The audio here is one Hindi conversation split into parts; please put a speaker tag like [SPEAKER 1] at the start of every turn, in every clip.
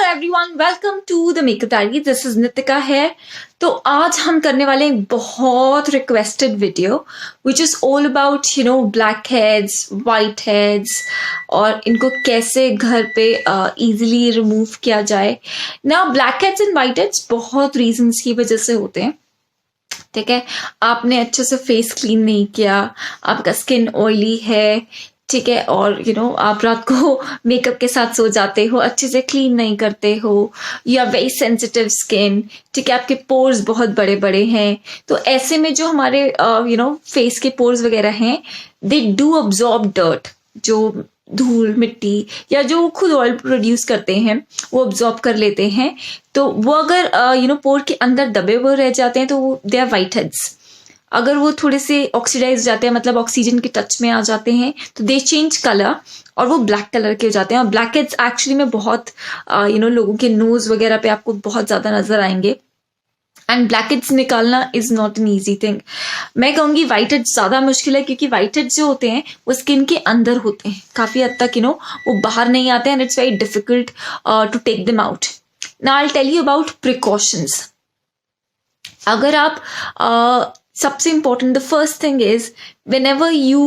[SPEAKER 1] Everyone, welcome to the makeup diary. This is Nitika है। तो आज हम करने वाले हैं बहुत requested video which is all about blackheads, whiteheads और इनको कैसे घर पे इजीली रिमूव किया जाए ना। Black heads and white heads बहुत रीजंस की वजह से होते हैं। ठीक है, आपने अच्छे से फेस क्लीन नहीं किया, आपका स्किन ऑयली है, ठीक है, और आप रात को मेकअप के साथ सो जाते हो, अच्छे से क्लीन नहीं करते हो, you are very sensitive skin, ठीक है, आपके पोर्स बहुत बड़े बड़े हैं। तो ऐसे में जो हमारे फेस के पोर्स वगैरह हैं, दे डू अब्जॉर्ब डर्ट, जो धूल मिट्टी या जो खुद ऑयल प्रोड्यूस करते हैं वो अब्जॉर्ब कर लेते हैं। तो वो अगर पोर के अंदर दबे हुए रह जाते हैं तो दे आर वाइट हेड्स। अगर वो थोड़े से ऑक्सीडाइज जाते हैं, मतलब ऑक्सीजन के टच में आ जाते हैं, तो दे चेंज कलर और वो ब्लैक कलर के हो जाते हैं। और ब्लैक हेड्स एक्चुअली में बहुत लोगों के नोज वगैरह पे आपको बहुत ज्यादा नजर आएंगे। एंड ब्लैक हेड्स निकालना is not an easy thing. मैं कहूंगी वाइट हेड्स ज्यादा मुश्किल है, क्योंकि वाइट हेड्स जो होते हैं वो स्किन के अंदर होते हैं, काफी हद तक वो बाहर नहीं आते हैं, and it's very difficult to take them out. Now I will tell you about precautions. अगर आप सबसे important, the first thing is whenever you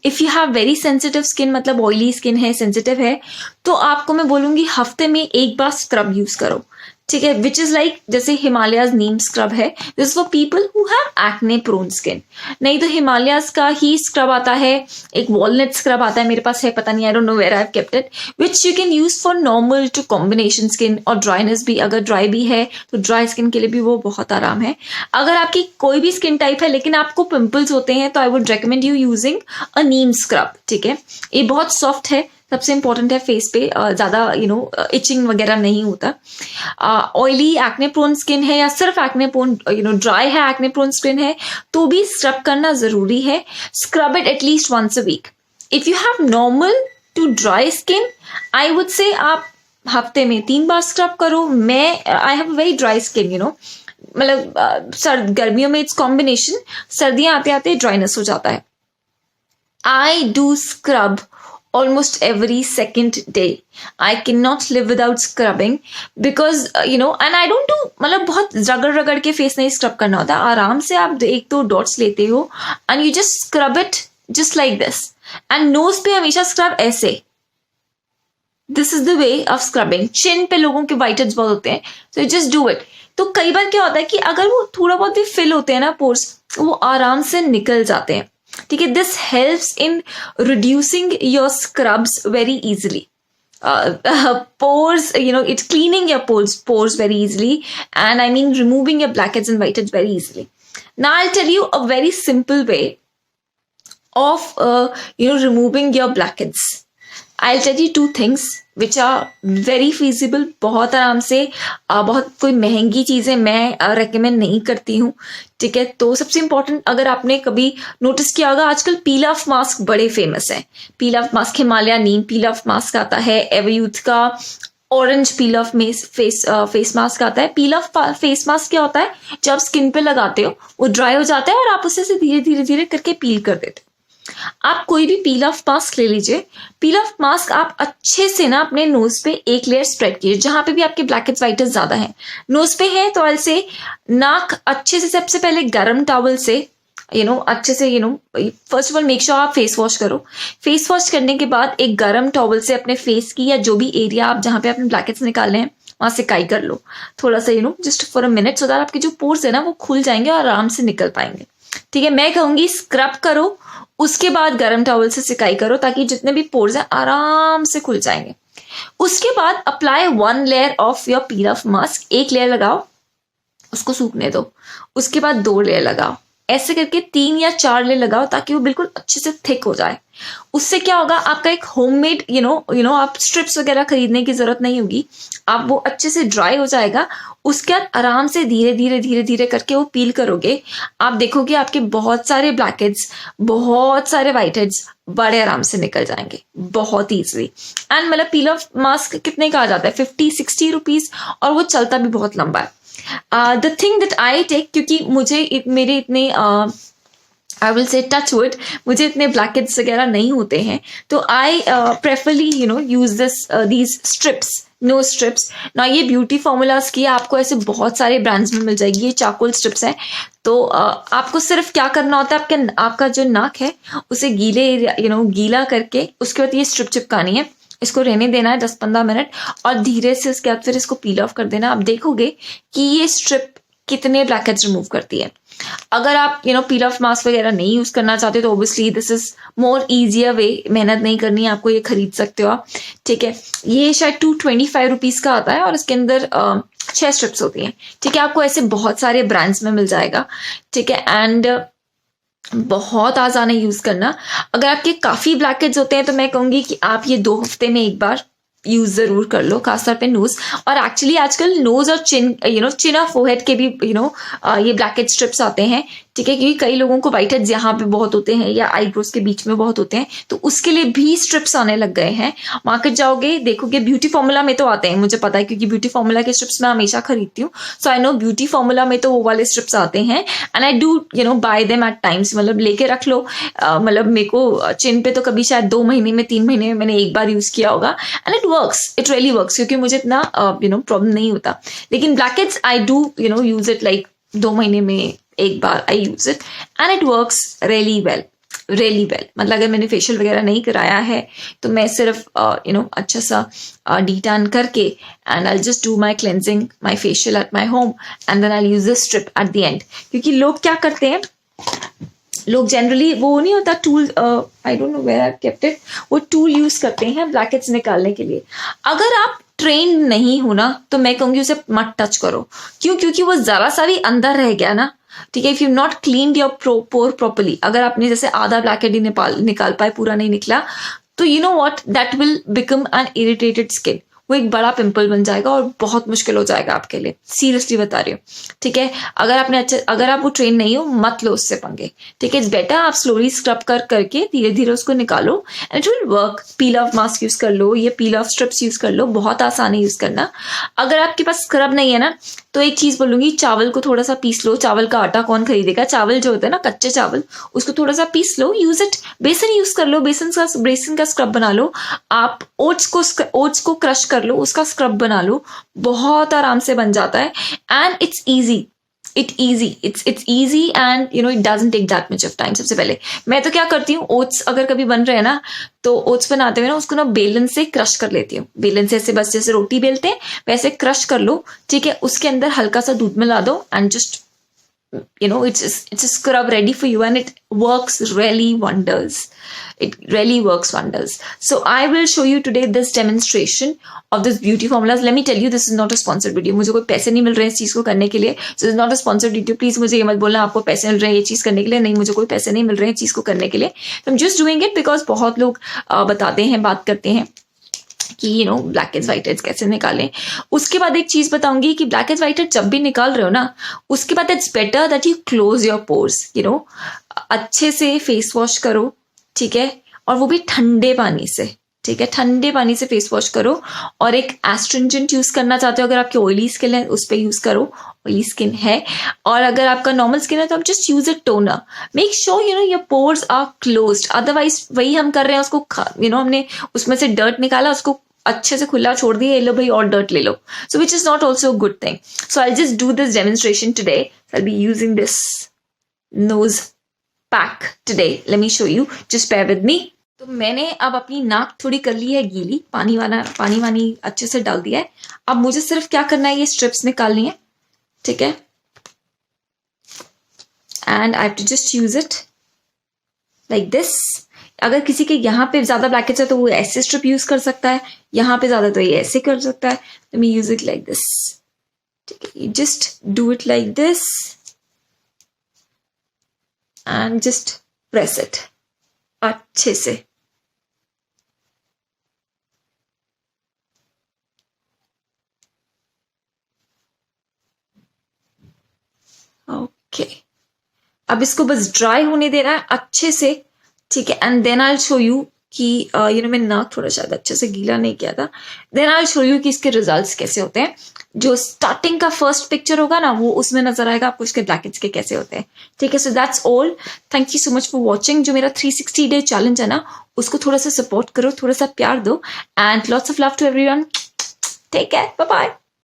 [SPEAKER 1] if you have very sensitive skin, मतलब ऑयली स्किन है, सेंसिटिव है, तो आपको मैं बोलूंगी हफ्ते में एक बार स्क्रब यूज करो। ठीक है, विच इज लाइक जैसे हिमालयाज नीम स्क्रब है, this for people who have acne prone skin. नहीं तो हिमालयाज का ही स्क्रब आता है, एक वॉलनट स्क्रब आता है, मेरे पास है, पता नहीं, I don't know where I have kept it, which you can use for normal to combination skin और ड्राइनेस भी। अगर ड्राई भी है तो ड्राई स्किन के लिए भी वो बहुत आराम है। अगर आपकी कोई भी स्किन टाइप है लेकिन आपको पिंपल्स होते हैं, तो I would recommend you using a Neem scrub. ठीक है, ये बहुत सॉफ्ट है, सबसे इंपॉर्टेंट है, फेस पे ज्यादा इचिंग वगैरह नहीं होता। ऑयली एक्ने प्रोन स्किन है या सिर्फ एक्ने प्रोन ड्राई है, एक्ने प्रोन स्किन है, तो भी स्क्रब करना जरूरी है। Scrub it at least once a week. If you have normal to dry skin, I would say आप हफ्ते में 3 बार स्क्रब करो। I have very dry skin, मतलब गर्मियों में इट्स कॉम्बिनेशन, सर्दियां आते आते ड्राइनेस हो जाता है। I do scrub almost every second day. I cannot live without scrubbing because and I don't do, मतलब बहुत रगड़ के फेस नहीं स्क्रब करना होता। आराम से आप 1-2 डॉट्स लेते हो and you just scrub it just like this, and nose पे हमेशा स्क्रब ऐसे। This is the way of scrubbing. चिन पे लोगों के white heads बहुत होते हैं, so you just do it. तो कई बार क्या होता है कि अगर वो थोड़ा बहुत भी फिल होते हैं ना पोर्स, वो आराम से निकल जाते हैं। ठीक है, this helps in reducing your scrubs very easily, pores, it's cleaning your pores very easily, and I mean removing your blackheads and whiteheads very easily. Now I'll tell you a very simple way of removing your blackheads. I'll tell you 2 things which are very feasible. बहुत आराम से, बहुत कोई महंगी चीजें मैं रेकमेंड नहीं करती हूँ। ठीक है, तो सबसे इम्पोर्टेंट, अगर आपने कभी नोटिस किया होगा, आजकल पील ऑफ मास्क बड़े फेमस है। पील of mask, Himalaya Neem peel of mask आता है, एवरयूथ का orange peel of face mask आता है। पील ऑफ फेस मास्क क्या होता है, जब स्किन पे लगाते हो वो ड्राई हो जाता है और आप उसे धीरे धीरे करके पील कर देते हो। आप कोई भी पील ऑफ मास्क ले लीजिए। पील ऑफ मास्क आप अच्छे से ना अपने नोज पे एक लेयर स्प्रेड कीजिए, जहां पे भी आपके ब्लैक हेड्स व्हाइट हेड्स ज्यादा हैं। नोज पे है तो ऐसे नाक अच्छे से, सबसे पहले गर्म टॉवल से अच्छे से first of all make sure आप फेस वॉश करो। फेस वॉश करने के बाद एक गर्म टॉवल से अपने फेस की या जो भी एरिया आप जहां पे अपने ब्लैक हेड्स निकालने हैं वहां से काई कर लो थोड़ा सा, just for a minute, so that आपके जो पोर्स है ना वो खुल जाएंगे और आराम से निकल पाएंगे। ठीक है, मैं कहूंगी स्क्रब करो, उसके बाद गर्म टॉवल से सिकाई करो, ताकि जितने भी पोर्स हैं आराम से खुल जाएंगे। उसके बाद apply 1 layer of your peel of mask. एक लेयर लगाओ, उसको सूखने दो, उसके बाद 2 लेयर लगाओ, ऐसे करके 3 या 4 लेयर लगाओ, ताकि वो बिल्कुल अच्छे से थिक हो जाए। उससे क्या होगा, आपका एक होममेड आप स्ट्रिप्स वगैरह खरीदने की जरूरत नहीं होगी, आप वो अच्छे से ड्राई हो जाएगा। उसके बाद आराम से धीरे धीरे करके वो पील करोगे, आप देखोगे आपके बहुत सारे ब्लैक हेड्स, बहुत सारे व्हाइट हेड्स बड़े आराम से निकल जाएंगे, बहुत ईजिली। एंड मतलब पील ऑफ मास्क कितने का आ जाता है, 50-60 रुपीज, और वो चलता भी बहुत लंबा है। The thing that I take, क्योंकि मुझे मेरे इतने I will say touch wood, मुझे इतने ब्लैक हेड्स वगैरह नहीं होते हैं, तो I preferably use these strips no strips ना। ये ब्यूटी फॉर्मूलाज की आपको ऐसे बहुत सारे ब्रांड्स में मिल जाएगी। ये चारकोल स्ट्रिप्स है। तो आपको सिर्फ क्या करना होता है, आपका जो नाक है उसे गीला करके उसके बाद ये स्ट्रिप चिपकानी है। इसको रहने देना है 10-15 मिनट और धीरे से उसके बाद फिर इसको पील ऑफ कर देना। आप देखोगे कि ये स्ट्रिप कितने ब्लैकहेड्स रिमूव करती है। अगर आप पील ऑफ मास्क वगैरह नहीं यूज करना चाहते तो obviously this is more easier way. मेहनत नहीं करनी है आपको, ये खरीद सकते हो आप। ठीक है, ये शायद 225 रुपीज का आता है और इसके अंदर 6 स्ट्रिप्स होती हैं। ठीक है, आपको ऐसे बहुत सारे ब्रांड्स में मिल जाएगा। ठीक है, एंड बहुत आसान है यूज करना। अगर आपके काफी ब्लैकहेड्स होते हैं तो मैं कहूंगी कि आप ये 2 हफ्ते में एक बार यूज जरूर कर लो, खासतौर पे नोज। और एक्चुअली आजकल नोज और चिन और फोरहेड के भी ये ब्लैकहेड स्ट्रिप्स आते हैं। ठीक है, क्योंकि कई लोगों को व्हाइट हेड्स यहाँ पे बहुत होते हैं या आईब्रोज के बीच में बहुत होते हैं, तो उसके लिए भी स्ट्रिप्स आने लग गए हैं। मार्केट जाओगे देखोगे, ब्यूटी फॉर्मूला में तो आते हैं, मुझे पता है क्योंकि ब्यूटी फॉर्मूला के स्ट्रिप्स मैं हमेशा खरीदती हूँ। सो आई नो ब्यूटी फॉर्मूला में तो वो वाले स्ट्रिप्स आते हैं and I do by them at times. मतलब लेके रख लो। मतलब मेरे को चिन पे तो कभी शायद 2 महीने में 3 महीने में मैंने एक बार यूज किया होगा and it works, it really works, क्योंकि मुझे इतना प्रॉब्लम नहीं होता। लेकिन blackheads I do use it like 2 महीने में एक बार I use it and it works really well. मतलब अगर मैंने फेशियल वगैरह नहीं कराया है तो मैं सिर्फ अच्छा सा डीटैन करके and I just do my cleansing my facial at my home and then I use this strip at the end. क्योंकि लोग क्या करते हैं, लोग जनरली वो नहीं होता tool, I don't know where I kept it, वो टूल यूज करते हैं ब्लैकहेड्स निकालने के लिए। अगर आप ट्रेन नहीं हो ना तो मैं कहूंगी उसे मत टच करो। क्यों? क्योंकि वो जरा सा भी अंदर रह गया ना, ठीक है, if you not clean your pore properly, अगर आपने जैसे आधा ब्लैकहेड ही निकाल पाए, पूरा नहीं निकला, तो you know what, that will become an irritated skin. वो एक बड़ा पिंपल बन जाएगा और बहुत मुश्किल हो जाएगा आपके लिए, सीरियसली बता रही हूँ। ठीक है, अगर आप वो ट्रेन नहीं हो मत लो उससे पंगे। ठीक है, इट्स बेटर आप स्लोली स्क्रब करके धीरे धीरे उसको निकालो and it will work. Peel of mask use कर लो, ये पील ऑफ स्ट्रिप्स यूज कर लो, बहुत आसान है यूज करना। अगर आपके पास स्क्रब नहीं है ना तो एक चीज बोलूंगी, चावल को थोड़ा सा पीस लो। चावल का आटा कौन खरीदेगा, चावल जो होता है ना कच्चे चावल, उसको थोड़ा सा पीस लो, यूज इट। बेसन यूज कर लो, बेसन का स्क्रब बना लो। आप ओट्स को क्रश कर लो, उसका स्क्रब बना लो, बहुत आराम से बन जाता है and it's easy and it doesn't take that much of time. सबसे पहले मैं तो क्या करती हूँ, ओट्स अगर कभी बन रहे हैं ना तो ओट्स बनाते हुए ना उसको ना बेलन से क्रश कर लेती हूँ। बेलन से ऐसे बस जैसे रोटी बेलते हैं वैसे क्रश कर लो। ठीक है, उसके अंदर हल्का सा दूध मिला दो and just it's a scrub ready for you and it works really wonders. It really works wonders. So I will show you today this demonstration of this beauty formulas. Let me tell you, this is not a sponsored video. मुझे कोई पैसे नहीं मिल रहे हैं इस चीज को करने के लिए. So this is not a sponsored video. Please मुझे ये मत बोलना आपको पैसे मिल रहे हैं ये चीज करने के लिए. नहीं, मुझे कोई पैसे नहीं मिल रहे हैं चीज को करने के लिए. So I'm just doing it because बहुत लोग बताते हैं, बात करते हैं कि ब्लैक हेड्स व्हाइट हेड्स कैसे निकालें। उसके बाद एक चीज बताऊंगी कि ब्लैक हेड्स व्हाइट हेड्स जब भी निकाल रहे हो ना, उसके बाद it's better that you close your pores. अच्छे से फेस वॉश करो, ठीक है, और वो भी ठंडे पानी से। ठीक है, ठंडे पानी से फेस वॉश करो और एक एस्ट्रिंजेंट यूज करना चाहते हो, अगर आपकी ऑयली स्किन है उस पर यूज करो, ऑयली स्किन है। और अगर आपका नॉर्मल स्किन है तो आप just use it toner. Make sure your pores are closed, otherwise वही हम कर रहे हैं, उसको हमने उसमें से डर्ट निकाला, उसको अच्छे से खुला छोड़ दिया, ये लो भाई और डर्ट ले लो, so which is not also good thing. So I just do this demonstration today. I be using this nose pack today, let me show you, just bear with me. तो मैंने अब अपनी नाक थोड़ी कर ली है गीली, पानी वानी अच्छे से डाल दिया है। अब मुझे सिर्फ क्या करना है, ये स्ट्रिप्स निकालनी है। ठीक है, and I have to just use it like this. अगर किसी के यहाँ पे ज्यादा ब्लैकेट्स है तो वो ऐसे स्ट्रिप यूज कर सकता है, यहाँ पे ज्यादा तो ये ऐसे कर सकता है। तो मैं यूज इट लाइक दिस। ठीक है, just do it like this and just press it अच्छे से। ओके, अब इसको बस ड्राई होने देना है अच्छे से। ठीक है, and then I show you कि मैंने नाक थोड़ा शायद अच्छे से गीला नहीं किया था। देन आई शो यू कि इसके रिजल्ट्स कैसे होते हैं। जो स्टार्टिंग का फर्स्ट पिक्चर होगा ना वो उसमें नजर आएगा आपको इसके ब्लैकेट्स के कैसे होते हैं। ठीक है, so that's all. Thank you so much for watching. जो मेरा 360 डे चैलेंज है ना उसको थोड़ा सा सपोर्ट करो, थोड़ा सा प्यार दो and lots of love to everyone. Take care. Bye-bye.